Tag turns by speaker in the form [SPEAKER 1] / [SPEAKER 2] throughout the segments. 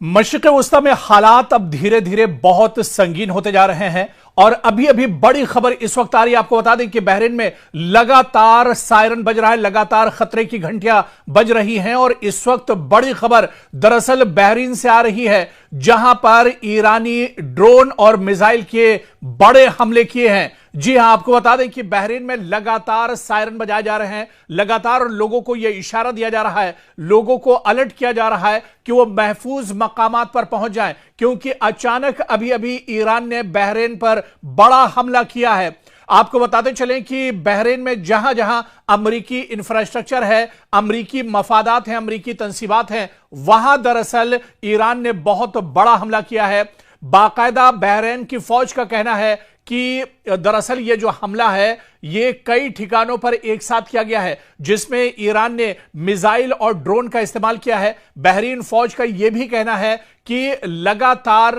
[SPEAKER 1] मशरिक़ वस्ता में हालात अब धीरे धीरे बहुत संगीन होते जा रहे हैं और अभी अभी बड़ी खबर इस वक्त आ रही है। आपको बता दें कि बहरीन में लगातार सायरन बज रहा है, लगातार खतरे की घंटियां बज रही हैं और इस वक्त बड़ी खबर दरअसल बहरीन से आ रही है, जहां पर ईरानी ड्रोन और मिसाइल के बड़े हमले किए हैं। जी हां, आपको बता दें कि बहरीन में लगातार सायरन बजाए जा रहे हैं, लगातार लोगों को यह इशारा दिया जा रहा है, लोगों को अलर्ट किया जा रहा है कि वो महफूज मकामात पर पहुंच जाएं, क्योंकि अचानक अभी अभी ईरान ने बहरीन पर बड़ा हमला किया है। आपको बताते चलें कि बहरीन में जहां जहां अमरीकी इंफ्रास्ट्रक्चर है, अमरीकी मफादात हैं, अमरीकी तंसीबात हैं, वहां दरअसल ईरान ने बहुत बड़ा हमला किया है। बाकायदा बहरीन की फौज का कहना है कि दरअसल यह जो हमला है यह कई ठिकानों पर एक साथ किया गया है, जिसमें ईरान ने मिसाइल और ड्रोन का इस्तेमाल किया है। बहरीन फौज का यह भी कहना है कि लगातार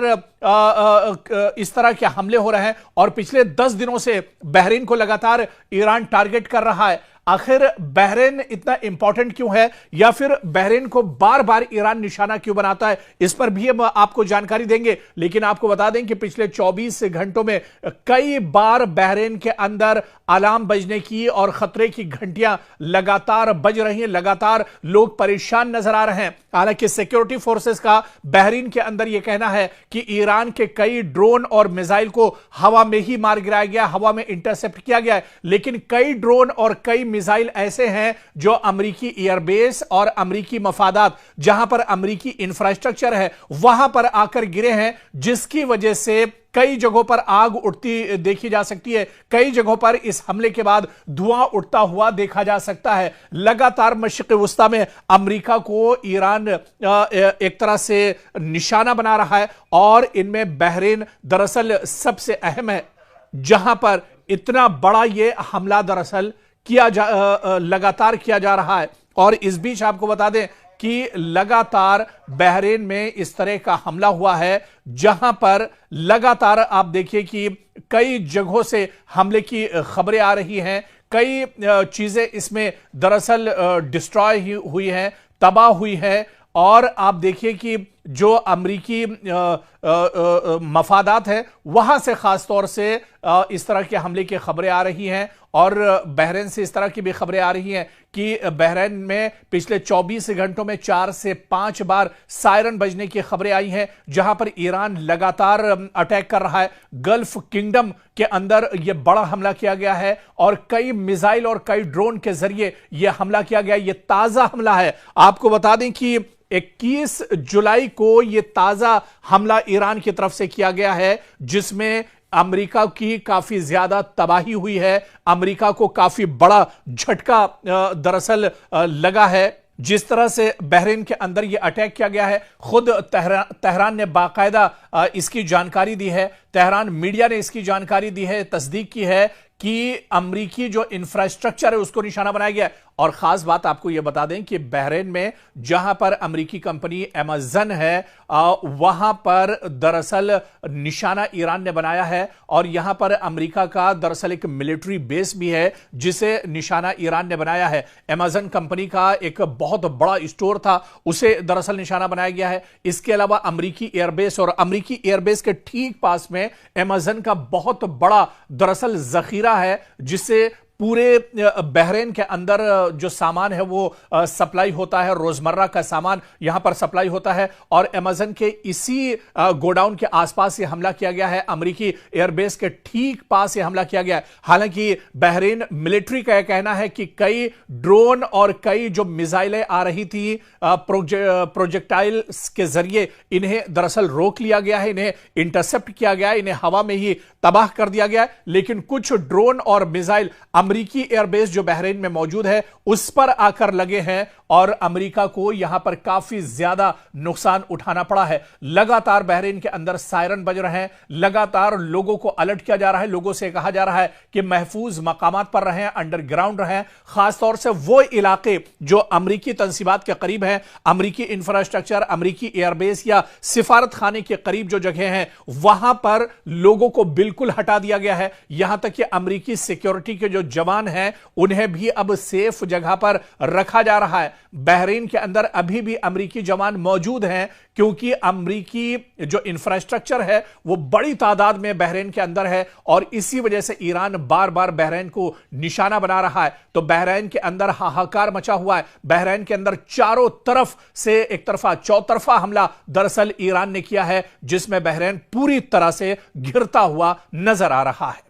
[SPEAKER 1] इस तरह के हमले हो रहे हैं और पिछले 10 दिनों से बहरीन को लगातार ईरान टारगेट कर रहा है। आखिर बहरीन इतना इंपॉर्टेंट क्यों है, या फिर बहरीन को बार बार ईरान निशाना क्यों बनाता है, इस पर भी हम आपको जानकारी देंगे। लेकिन आपको बता दें कि पिछले 24 घंटों में कई बार बहरीन के अंदर अलार्म बजने की और खतरे की घंटियां लगातार बज रही हैं, लगातार लोग परेशान नजर आ रहे हैं। हालांकि सिक्योरिटी फोर्सेस का बहरीन के अंदर यह कहना है कि ईरान के कई ड्रोन और मिसाइल को हवा में ही मार गिराया गया, हवा में इंटरसेप्ट किया गया है। लेकिन कई ड्रोन और कई मिसाइल ऐसे हैं जो अमरीकी एयरबेस और अमरीकी मफादात, जहां पर अमरीकी इंफ्रास्ट्रक्चर है, वहां पर आकर गिरे हैं, जिसकी वजह से कई जगहों पर आग उठती देखी जा सकती है। कई जगहों पर इस हमले के बाद धुआं उठता हुआ देखा जा सकता है। लगातार मशरिक़ वस्ता में अमेरिका को ईरान एक तरह से निशाना बना रहा है और इनमें बहरीन दरअसल सबसे अहम है, जहां पर इतना बड़ा यह हमला दरअसल लगातार किया जा रहा है। और इस बीच आपको बता दें कि लगातार बहरीन में इस तरह का हमला हुआ है, जहां पर लगातार आप देखिए कि कई जगहों से हमले की खबरें आ रही हैं। कई चीजें इसमें दरअसल डिस्ट्रॉय हुई हैं, तबाह हुई है। और आप देखिए कि जो अमरीकी मफादात है, वहां से खास तौर से इस तरह के हमले की खबरें आ रही हैं और बहरीन से इस तरह की भी खबरें आ रही हैं कि बहरीन में पिछले 24 घंटों में 4 से 5 बार सायरन बजने की खबरें आई हैं, जहां पर ईरान लगातार अटैक कर रहा है। गल्फ किंगडम के अंदर यह बड़ा हमला किया गया है और कई मिसाइल और कई ड्रोन के जरिए यह हमला किया गया। यह ताजा हमला है। आपको बता दें कि 21 जुलाई को यह ताजा हमला ईरान की तरफ से किया गया है, जिसमें अमेरिका की काफी ज्यादा तबाही हुई है। अमेरिका को काफी बड़ा झटका दरअसल लगा है। जिस तरह से बहरीन के अंदर यह अटैक किया गया है, खुद तेहरान ने बाकायदा इसकी जानकारी दी है। तेहरान मीडिया ने इसकी जानकारी दी है, तस्दीक की है कि अमरीकी जो इंफ्रास्ट्रक्चर है उसको निशाना बनाया गया है। और खास बात आपको यह बता दें कि बहरीन में जहां पर अमरीकी कंपनी अमेज़न है, वहां पर दरअसल निशाना ईरान ने बनाया है और यहां पर अमरीका का दरअसल एक मिलिट्री बेस भी है, जिसे निशाना ईरान ने बनाया है। अमेज़न कंपनी का एक बहुत बड़ा स्टोर था, उसे दरअसल निशाना बनाया गया है। इसके अलावा अमरीकी एयरबेस और अमरीकी एयरबेस के ठीक पास में अमेज़न का बहुत बड़ा दरअसल जखीरा है, जिससे पूरे बहरीन के अंदर जो सामान है वो सप्लाई होता है, रोजमर्रा का सामान यहां पर सप्लाई होता है। और अमेज़न के इसी गोडाउन के आसपास ये हमला किया गया है, अमेरिकी एयरबेस के ठीक पास ये हमला किया गया है। हालांकि बहरीन मिलिट्री का यह कहना है कि कई ड्रोन और कई जो मिसाइलें आ रही थी प्रोजेक्टाइल्स के जरिए, इन्हें दरअसल रोक लिया गया है, इन्हें इंटरसेप्ट किया गया है, इन्हें हवा में ही तबाह कर दिया गया है। लेकिन कुछ ड्रोन और मिसाइल अमरीकी एयरबेस जो बहरीन में मौजूद है उस पर आकर लगे हैं और अमेरिका को यहां पर काफी ज्यादा नुकसान उठाना पड़ा है। लगातार बहरीन के अंदर सायरन बज रहे हैं, लगातार लोगों को अलर्ट किया जा रहा है, लोगों से कहा जा रहा है कि महफूज मकामात पर रहें, अंडरग्राउंड रहें। खासतौर से वो इलाके जो अमरीकी तंसीबात के करीब हैं, अमरीकी इंफ्रास्ट्रक्चर, अमरीकी एयरबेस या सिफारत खाने के करीब जो जगह हैं, वहां पर लोगों को बिल्कुल हटा दिया गया है। यहां तक कि अमरीकी सिक्योरिटी के जो जवान हैं उन्हें भी अब सेफ जगह पर रखा जा रहा है। बहरीन के अंदर अभी भी अमेरिकी जवान मौजूद हैं, क्योंकि अमेरिकी जो इंफ्रास्ट्रक्चर है वो बड़ी तादाद में बहरीन के अंदर है और इसी वजह से ईरान बार बार बहरीन को निशाना बना रहा है। तो बहरीन के अंदर हाहाकार मचा हुआ है। बहरीन के अंदर चारों तरफ से एक तरफा चौतरफा हमला दरअसल ईरान ने किया है, जिसमें बहरीन पूरी तरह से घिरता हुआ नजर आ रहा है।